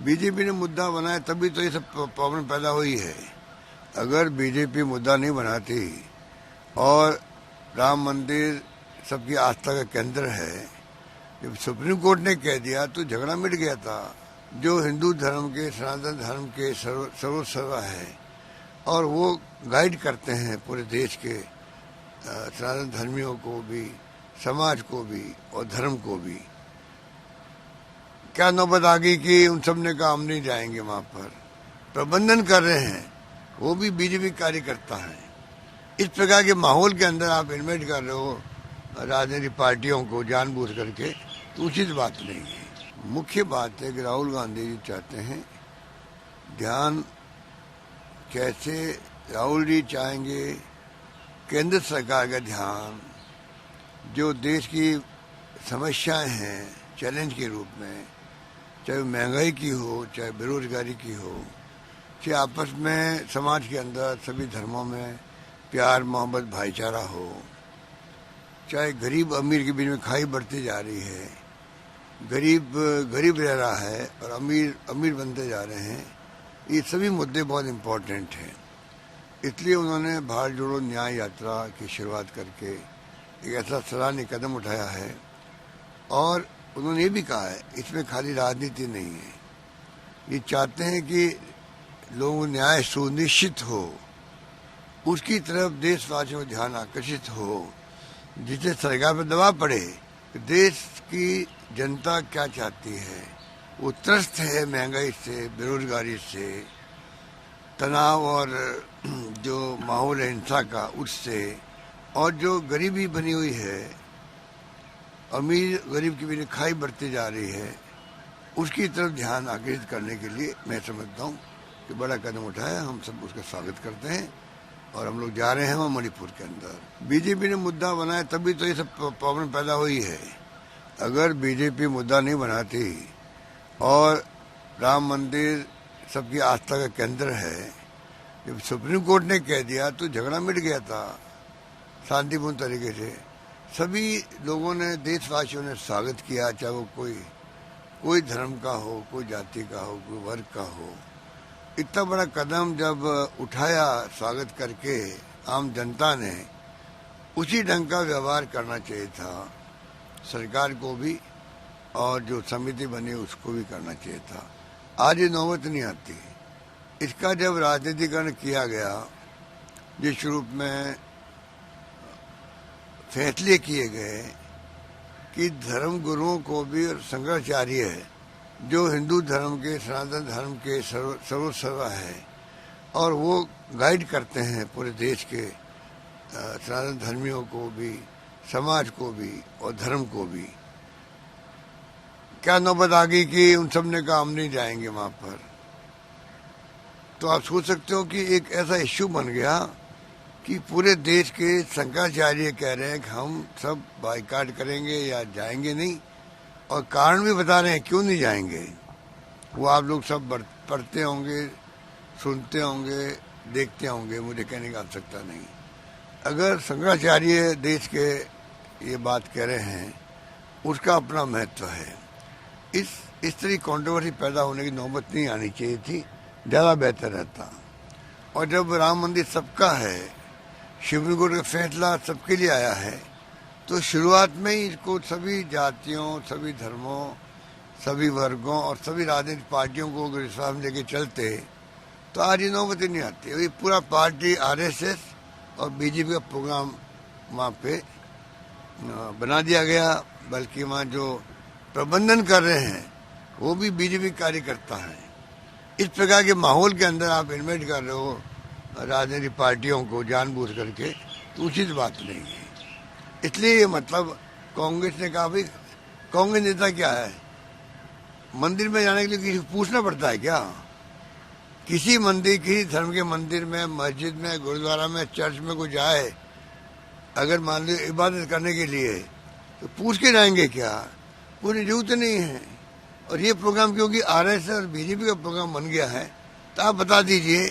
BJP ने मुद्दा बनाया तभी तो ये सब प्रॉब्लम पैदा हुई है। अगर बीजेपी मुद्दा नहीं बनाती और राम मंदिर सबकी आस्था का केंद्र है, जब सुप्रीम कोर्ट ने कह दिया तो झगड़ा मिट गया था। जो हिंदू धर्म के, सनातन धर्म के सर्वोत्सर्वा है और वो गाइड करते हैं पूरे देश के सनातन धर्मियों को भी, समाज को भी और धर्म को भी। क्या नौबत आ गई कि उन सब ने कहा हम नहीं जाएंगे वहां पर। प्रबंधन कर रहे हैं वो भी बीजेपी कार्यकर्ता है। इस प्रकार के माहौल के अंदर आप इन्वाइट कर रहे हो राजनीतिक पार्टियों को जानबूझ करके, तो उचित बात नहीं है। मुख्य बात है कि राहुल गांधी जी चाहते हैं ध्यान कैसे, राहुल जी चाहेंगे केंद्र सरकार का ध्यान जो देश की समस्याएं हैं चैलेंज के रूप में, चाहे महंगाई की हो, चाहे बेरोजगारी की हो, चाहे आपस में समाज के अंदर सभी धर्मों में प्यार मोहब्बत भाईचारा हो, चाहे गरीब अमीर के बीच में खाई बढ़ती जा रही है, गरीब गरीब रह रहा है और अमीर अमीर बनते जा रहे हैं, ये सभी मुद्दे बहुत इम्पोर्टेंट हैं। इसलिए उन्होंने भारत जोड़ो न्याय यात्रा की शुरुआत करके एक ऐसा सराहनीय कदम उठाया है। और उन्होंने ये भी कहा है इसमें खाली राजनीति नहीं है, ये चाहते हैं कि लोगों को न्याय सुनिश्चित हो, उसकी तरफ देशवासियों का ध्यान आकर्षित हो, जिससे सरकार पर दबाव पड़े। देश की जनता क्या चाहती है, वो त्रस्त है महंगाई से, बेरोजगारी से, तनाव और जो माहौल है हिंसा का उससे, और जो गरीबी बनी हुई है, अमीर गरीब की भी खाई बढ़ती जा रही है, उसकी तरफ ध्यान आकर्षित करने के लिए मैं समझता हूँ कि बड़ा कदम उठाया। हम सब उसका स्वागत करते हैं और हम लोग जा रहे हैं वहाँ मणिपुर के अंदर। बीजेपी ने मुद्दा बनाया तभी तो ये सब प्रॉब्लम पैदा हुई है। अगर बीजेपी मुद्दा नहीं बनाती और राम मंदिर सबकी आस्था का केंद्र है, जब सुप्रीम कोर्ट ने कह दिया तो झगड़ा मिट गया था शांतिपूर्ण तरीके से। सभी लोगों ने, देशवासियों ने स्वागत किया, चाहे वो कोई धर्म का हो, कोई जाति का हो, कोई वर्ग का हो। इतना बड़ा कदम जब उठाया स्वागत करके आम जनता ने, उसी ढंग का व्यवहार करना चाहिए था सरकार को भी और जो समिति बनी उसको भी करना चाहिए था। आज ये नौबत नहीं आती। इसका जब राजनीतिकरण किया गया, जिस रूप में फैसले किए गए कि धर्म गुरुओं को भी और शंकराचार्य जो हिंदू धर्म के, सनातन धर्म के सर्वोत्सर्वा है और वो गाइड करते हैं पूरे देश के सनातन धर्मियों को भी, समाज को भी और धर्म को भी। क्या नौबत आ गई कि उन सब ने कहा हम नहीं जाएंगे वहां पर। तो आप सोच सकते हो कि एक ऐसा इश्यू बन गया कि पूरे देश के शंकराचार्य कह रहे हैं कि हम सब बाइकाट करेंगे या जाएंगे नहीं, और कारण भी बता रहे हैं क्यों नहीं जाएंगे। वो आप लोग सब पढ़ते होंगे, सुनते होंगे, देखते होंगे, मुझे कहने की आवश्यकता नहीं। अगर शंकराचार्य देश के ये बात कह रहे हैं, उसका अपना महत्व है। इस तरह कंट्रोवर्सी पैदा होने की नौबत नहीं आनी चाहिए थी, ज़्यादा बेहतर रहता। और जब राम मंदिर सबका है, सुप्रीम कोर्ट का फैसला सबके लिए आया है, तो शुरुआत में ही इसको सभी जातियों, सभी धर्मों, सभी वर्गों और सभी राजनीतिक पार्टियों को अगर विश्वास में लेके चलते तो आज ये नौबत ही नहीं आती। ये पूरा पार्टी आरएसएस और बीजेपी का प्रोग्राम वहाँ पे बना दिया गया। बल्कि वहाँ जो प्रबंधन कर रहे हैं वो भी बीजेपी कार्यकर्ता हैं। इस प्रकार के माहौल के अंदर आप इन्वाइट कर रहे हो राजनीतिक पार्टियों को जानबूझ करके, तो उचित बात नहीं है। इसलिए ये मतलब कांग्रेस ने कहा भाई कांग्रेस नेता क्या है, मंदिर में जाने के लिए किसी को पूछना पड़ता है क्या? किसी मंदिर, किसी धर्म के मंदिर में, मस्जिद में, गुरुद्वारा में, चर्च में कोई जाए अगर मान लो इबादत करने के लिए, तो पूछ के जाएंगे क्या? पूरी जरूरत नहीं है। और ये प्रोग्राम क्योंकि आरएसएस और बीजेपी का प्रोग्राम बन गया है, तो आप बता दीजिए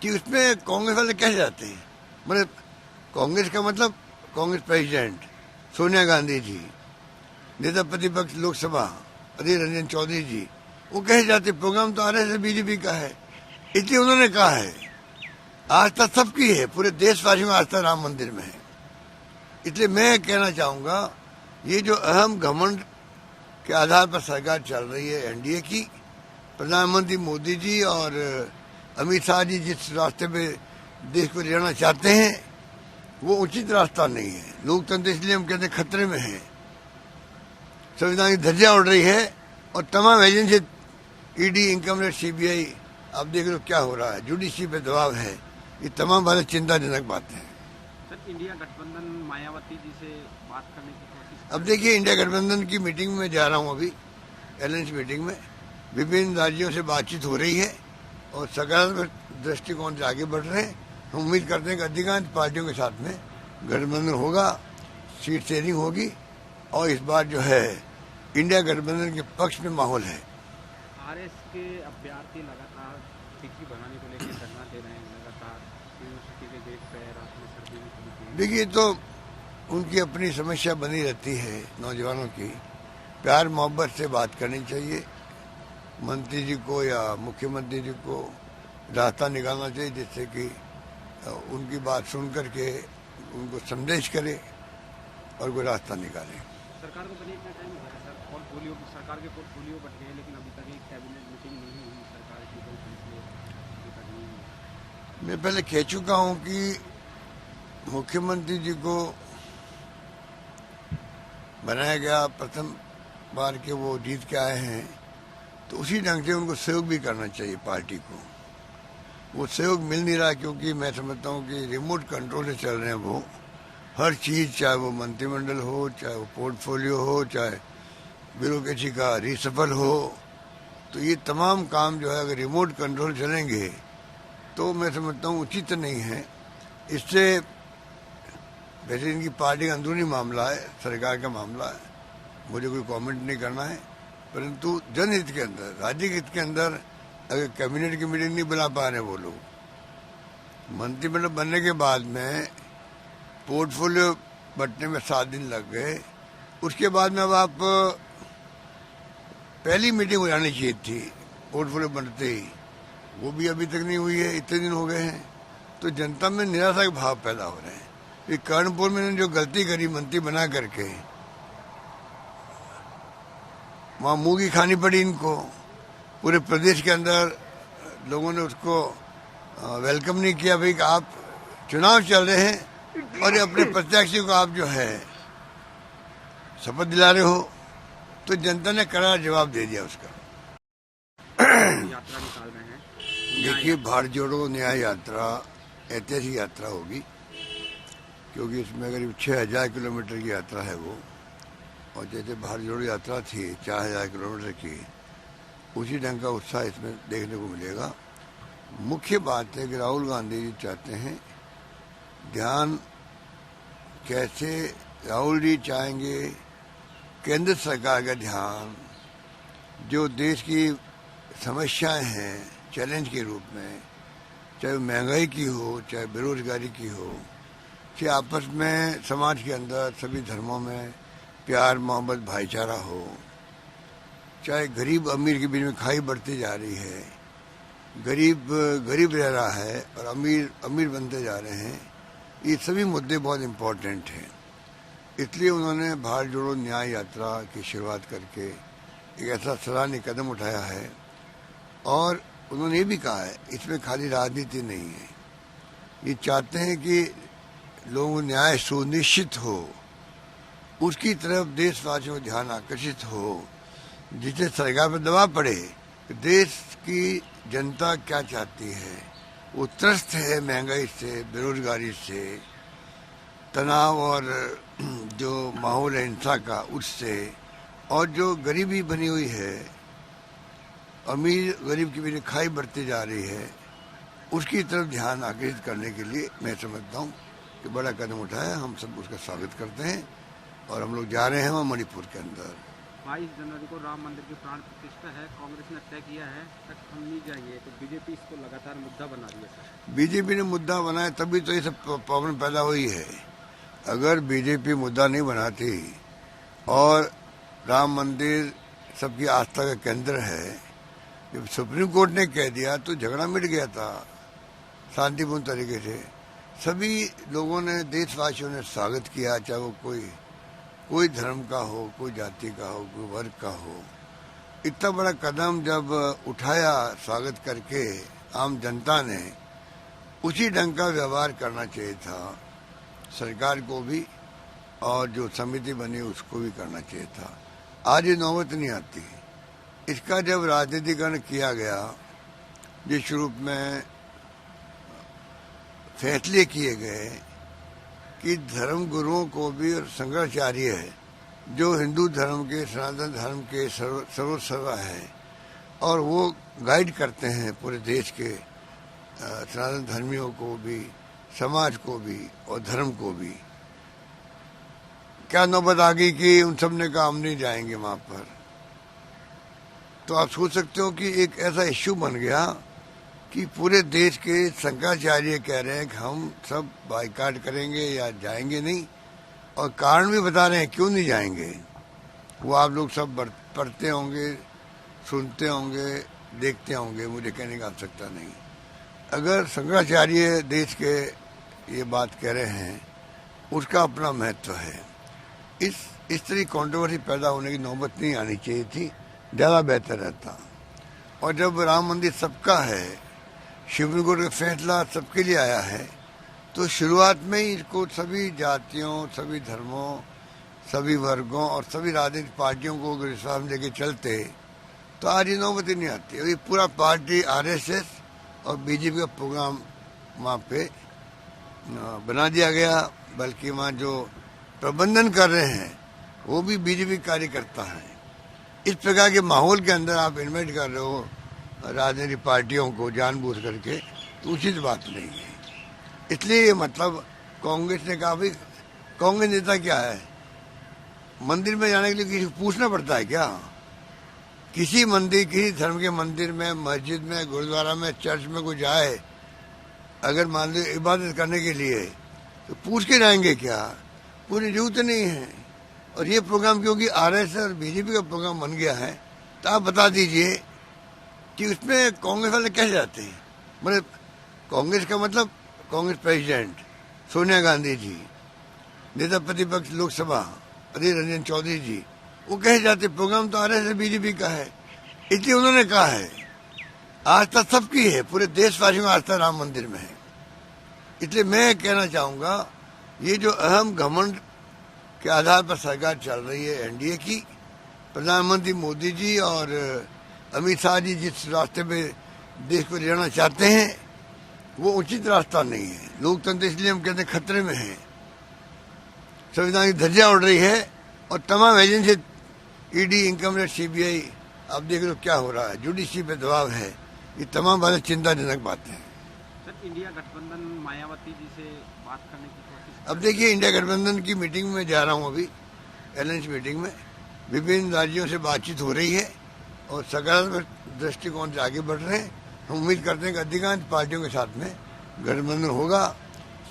कि उसमें कांग्रेस वाले कैसे जाते हैं। मतलब कांग्रेस का मतलब कांग्रेस प्रेसिडेंट सोनिया गांधी जी, नेता प्रतिपक्ष लोकसभा अधीर रंजन चौधरी जी, वो कहे जाते प्रोग्राम तो आरएसएस बीजेपी का है, इसलिए उन्होंने कहा है आस्था सबकी है, पूरे देशवासियों की आस्था राम मंदिर में है। इसलिए मैं कहना चाहूंगा ये जो अहम घमंड के आधार पर सरकार चल रही है एनडीए की, प्रधानमंत्री मोदी जी और अमित शाह जी जिस रास्ते पे देश को ले जाना चाहते हैं वो उचित रास्ता नहीं है। लोकतंत्र इसलिए हम कहते हैं खतरे में है, संविधान की धज्जियां उड़ रही है और तमाम agency ED, income tax, CBI, आप देख लो क्या हो रहा है, जुडिशरी पे दबाव है। ये तमाम बातें चिंताजनक बातें हैं। सर, इंडिया गठबंधन मायावती जी से बात करने की कोशिश, अब देखिए इंडिया गठबंधन की मीटिंग में जा रहा हूं अभी, एलायंस मीटिंग में विभिन्न राज्यों से बातचीत हो रही है और सकारात्मक दृष्टिकोण से आगे बढ़ रहे हैं। हम उम्मीद करते हैं कि अधिकांश पार्टियों के साथ में गठबंधन होगा, सीट शेयरिंग होगी और इस बार जो है इंडिया गठबंधन के पक्ष में माहौल है। आरएस के अभ्यर्थी लगातार चिट्ठी बनाने को लेकर धरना दे रहे हैं, लगातार यूनिवर्सिटी के गेट पे रात में सर्दी में खुली। देखिए तो उनकी अपनी समस्या बनी रहती है, नौजवानों की प्यार मोहब्बत से बात करनी चाहिए। मंत्री जी को या मुख्यमंत्री जी को रास्ता निकालना चाहिए जिससे कि उनकी बात सुन करके उनको संदेश करे और कोई रास्ता निकाले। सरकार को बने इतना टाइम हो गया सर, पोर्टफोलियो सरकार के पोर्टफोलियो बढ़ गए लेकिन अभी तक एक कैबिनेट मीटिंग नहीं हुई सरकार की, तो इसलिए अभी तक नहीं हुई। मैं पहले कह चुका हूं कि मुख्यमंत्री जी को बनाया गया, प्रथम बार के वो जीत के आए हैं तो उसी ढंग से उनको सहयोग भी करना चाहिए पार्टी को। वो सहयोग मिल नहीं रहा क्योंकि मैं समझता हूँ कि रिमोट कंट्रोल से चल रहे हैं वो हर चीज, चाहे वो मंत्रिमंडल हो, चाहे वो पोर्टफोलियो हो, चाहे ब्यूरोक्रेसी का रिसफल हो, तो ये तमाम काम जो है अगर रिमोट कंट्रोल चलेंगे तो मैं समझता हूँ उचित नहीं है। इससे वैसे इनकी पार्टी का अंदरूनी मामला है, सरकार का मामला है, मुझे कोई कमेंट नहीं करना है, परंतु जनहित के अंदर, राज्य हित के अंदर अगर कैबिनेट की मीटिंग नहीं बुला पा रहे वो लोग, मंत्रिमंडल बनने के बाद में पोर्टफोलियो बंटने में 7 दिन लग गए, उसके बाद में अब आप पहली मीटिंग हो जानी चाहिए थी पोर्टफोलियो बनते ही, वो भी अभी तक नहीं हुई है, इतने दिन हो गए हैं। तो जनता में निराशा के भाव पैदा हो रहे हैं। ये कर्णपुर में जो गलती करी मंत्री बना करके, वहां मूंगी खानी पड़ी इनको, पूरे प्रदेश के अंदर लोगों ने उसको वेलकम नहीं किया। भाई आप चुनाव चल रहे हैं और अपने प्रत्याशी को आप जो है शपथ दिला रहे हो, तो जनता ने करारा जवाब दे दिया उसका। यात्रा निकाल रहे हैं, देखिए भारत जोड़ो न्याय यात्रा ऐतिहासिक यात्रा होगी क्योंकि इसमें करीब 6000 किलोमीटर की यात्रा है वो, और जैसे भारत जोड़ो यात्रा थी 4000 किलोमीटर की, उसी ढंग का उत्साह इसमें देखने को मिलेगा। मुख्य बात है कि राहुल गांधी जी चाहते हैं ध्यान, कैसे राहुल जी चाहेंगे केंद्र सरकार का ध्यान जो देश की समस्याएं हैं चैलेंज के रूप में, चाहे महंगाई की हो, चाहे बेरोजगारी की हो, चाहे आपस में समाज के अंदर सभी धर्मों में प्यार मोहब्बत भाईचारा हो, चाहे गरीब अमीर के बीच में खाई बढ़ती जा रही है, गरीब गरीब रह रहा है और अमीर अमीर बनते जा रहे हैं, ये सभी मुद्दे बहुत इम्पोर्टेंट हैं। इसलिए उन्होंने भारत जोड़ो न्याय यात्रा की शुरुआत करके एक ऐसा सराहनीय कदम उठाया है और उन्होंने ये भी कहा है इसमें खाली राजनीति नहीं है, ये चाहते हैं कि लोगों को न्याय सुनिश्चित हो, उसकी तरफ देशवासियों का ध्यान आकर्षित हो, जिससे सरकार पर दबाव पड़े कि देश की जनता क्या चाहती है। वो त्रस्त है महंगाई से, बेरोजगारी से, तनाव और जो माहौल है हिंसा का उससे, और जो गरीबी बनी हुई है, अमीर गरीब की भी खाई बढ़ती जा रही है, उसकी तरफ ध्यान आकर्षित करने के लिए मैं समझता हूँ कि बड़ा कदम उठाया। हम सब उसका स्वागत करते हैं और हम लोग जा रहे हैं वहाँ मणिपुर के अंदर। 22 जनवरी को राम मंदिर की प्राण प्रतिष्ठा है, कांग्रेस ने तय किया है तक हम नहीं जाएंगे, तो बीजेपी इसको लगातार मुद्दा बना रही है सर। बीजेपी ने मुद्दा बनाया तभी तो ये सब प्रॉब्लम पैदा हुई है। अगर बीजेपी मुद्दा नहीं बनाती और राम मंदिर सबकी आस्था का केंद्र है जब सुप्रीम कोर्ट ने कह दिया तो झगड़ा मिट गया था शांतिपूर्ण तरीके से। सभी लोगों ने, देशवासियों ने स्वागत किया, चाहे वो कोई धर्म का हो, कोई जाति का हो, कोई वर्ग का हो। इतना बड़ा कदम जब उठाया स्वागत करके आम जनता ने, उसी ढंग का व्यवहार करना चाहिए था सरकार को भी, और जो समिति बनी उसको भी करना चाहिए था। आज ये नौबत नहीं आती। इसका जब राजनीतिकरण किया गया, जिस रूप में फैसले किए गए कि धर्म गुरुओं को भी, और शंकराचार्य है जो हिंदू धर्म के, सनातन धर्म के सर्वोत्सर्वा है, और वो गाइड करते हैं पूरे देश के सनातन धर्मियों को भी, समाज को भी और धर्म को भी। क्या नौबत आ गई कि उन सब ने कहा हम नहीं जाएंगे वहां पर। तो आप सोच सकते हो कि एक ऐसा इश्यू बन गया कि पूरे देश के शंकराचार्य कह रहे हैं कि हम सब बाइकाट करेंगे या जाएंगे नहीं, और कारण भी बता रहे हैं क्यों नहीं जाएंगे। वो आप लोग सब पढ़ते होंगे, सुनते होंगे, देखते होंगे, मुझे कहने की आवश्यकता नहीं। अगर शंकराचार्य देश के ये बात कह रहे हैं, उसका अपना महत्व है। इस तरह कंट्रोवर्सी पैदा होने की नौबत नहीं आनी चाहिए थी, ज़्यादा बेहतर रहता। और जब राम मंदिर सबका है, सुप्रीम कोर्ट का फैसला सबके लिए आया है, तो शुरुआत में ही इसको सभी जातियों, सभी धर्मों, सभी वर्गों और सभी राजनीतिक पार्टियों को अगर विश्वास में लेके चलते तो आज ये नौबत ही नहीं आती। अभी पूरा पार्टी आरएसएस और बीजेपी का प्रोग्राम वहाँ पे बना दिया गया, बल्कि वहाँ जो प्रबंधन कर रहे हैं वो भी बीजेपी कार्यकर्ता हैं। इस प्रकार के माहौल के अंदर आप इन्वाइट कर रहे हो राजनीतिक पार्टियों को जानबूझ करके, तो उचित बात नहीं है। इसलिए ये मतलब कांग्रेस ने कहा, भाई कांग्रेस नेता क्या है, मंदिर में जाने के लिए किसी को पूछना पड़ता है क्या? किसी मंदिर, किसी धर्म के मंदिर में, मस्जिद में, गुरुद्वारा में, चर्च में कोई जाए अगर मान लो इबादत करने के लिए, तो पूछ के जाएंगे क्या? पूरी जरूरत नहीं है। और ये प्रोग्राम क्योंकि आरएसएस और बीजेपी का प्रोग्राम बन गया है, तो आप बता दीजिए कि उसमें कांग्रेस वाले कैसे जाते हैं। मतलब कांग्रेस का मतलब कांग्रेस प्रेसिडेंट सोनिया गांधी जी, नेता प्रतिपक्ष लोकसभा अधीर रंजन चौधरी जी, वो कैसे जाते? प्रोग्राम तो आरएसएस बीजेपी का है। इसलिए उन्होंने कहा है आस्था सबकी है, पूरे देशवासियों का आस्था राम मंदिर में है। इसलिए मैं कहना चाहूंगा, ये जो अहम घमंड के आधार पर सरकार चल रही है एनडीए की, प्रधानमंत्री मोदी जी और अमित शाह जी जिस रास्ते पे देश को ले जाना चाहते हैं, वो उचित रास्ता नहीं है। लोकतंत्र इसलिए हम कहते हैं खतरे में है। संविधान की धज्जियां उड़ रही है और तमाम agency, ED, income tax, CBI, आप देख लो क्या हो रहा है, जुडिशरी पे दबाव है। ये तमाम बातें चिंताजनक बातें हैं। सर, इंडिया गठबंधन मायावती जी से बात करने की कोशिश। अब देखिए, इंडिया गठबंधन की मीटिंग में जा रहा हूँ अभी, एलायंस मीटिंग में विभिन्न राज्यों से बातचीत हो रही है और सकारात्मक दृष्टिकोण से आगे बढ़ रहे हैं। हम उम्मीद करते हैं कि अधिकांश पार्टियों के साथ में गठबंधन होगा,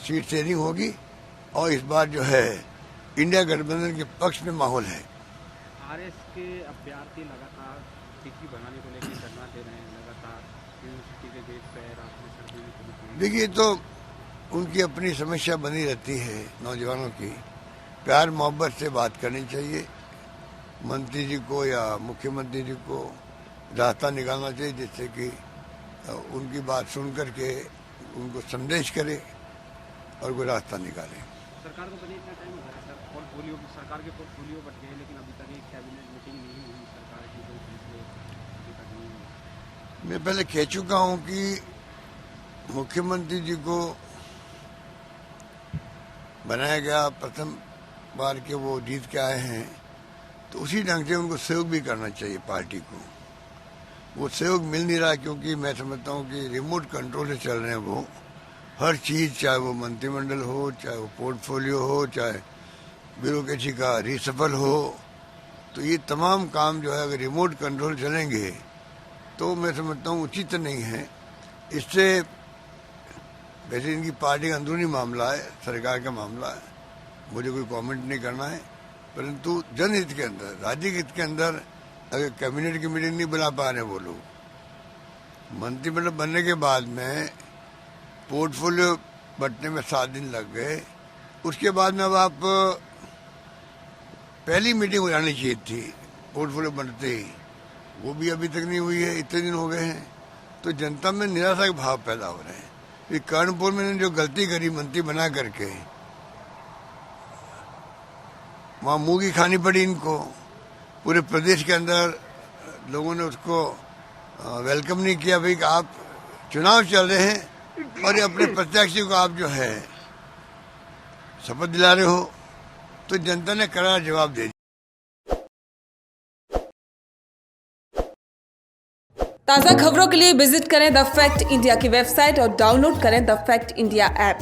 सीट शेयरिंग होगी, और इस बार जो है इंडिया गठबंधन के पक्ष में माहौल है। आरएस के अभ्यर्थी लगातार टिकट बनाने को लेकर धरना दे रहे हैं, लगातार यूनिवर्सिटी के गेट पे रात में, सर्दी में। देखिए, तो उनकी अपनी समस्या बनी रहती है नौजवानों की। प्यार मोहब्बत से बात करनी चाहिए। मंत्री जी को या मुख्यमंत्री जी को रास्ता निकालना चाहिए, जिससे कि उनकी बात सुन करके उनको संदेश करे और कोई रास्ता निकाले। सरकार को बने इतना टाइम हो गया सर, पोर्टफोलियो सरकार के पोर्टफोलियो बट गए, लेकिन अभी तक एक कैबिनेट मीटिंग नहीं हुई सरकार की, कोई फैसले अभी तक नहीं हुए। मैं पहले कह चुका हूं कि मुख्यमंत्री जी को बनाया गया, प्रथम बार के वो जीत के आए हैं, तो उसी ढंग से उनको सहयोग भी करना चाहिए पार्टी को। वो सहयोग मिल नहीं रहा, क्योंकि मैं समझता हूँ कि रिमोट कंट्रोल से चल रहे हैं वो हर चीज़, चाहे वो मंत्रिमंडल हो, चाहे वो पोर्टफोलियो हो, चाहे ब्यूरोक्रेसी का रिसफल हो। तो ये तमाम काम जो है अगर रिमोट कंट्रोल चलेंगे तो मैं समझता हूँ उचित नहीं है। इससे वैसे इनकी पार्टी का अंदरूनी मामला है, सरकार का मामला है, मुझे कोई कमेंट नहीं करना है। परंतु जनहित के अंदर, राज्य हित के अंदर अगर कैबिनेट की मीटिंग नहीं बुला पा रहे वो लोग, मंत्रिमंडल बनने के बाद में पोर्टफोलियो बंटने में 7 दिन लग गए। उसके बाद में अब आप पहली मीटिंग हो जानी चाहिए थी पोर्टफोलियो बनते ही, वो भी अभी तक नहीं हुई है, इतने दिन हो गए हैं। तो जनता में निराशा के भाव पैदा हो रहे हैं। ये कर्णपुर में जो गलती करी मंत्री बना करके, वहाँ मुंह की खानी पड़ी इनको। पूरे प्रदेश के अंदर लोगों ने उसको वेलकम नहीं किया। भाई आप चुनाव चल रहे हैं और ये अपने प्रत्याशी को आप जो है शपथ दिला रहे हो, तो जनता ने करारा जवाब दे दिया। ताज़ा खबरों के लिए विजिट करें द फैक्ट इंडिया की वेबसाइट और डाउनलोड करें द फैक्ट इंडिया ऐप।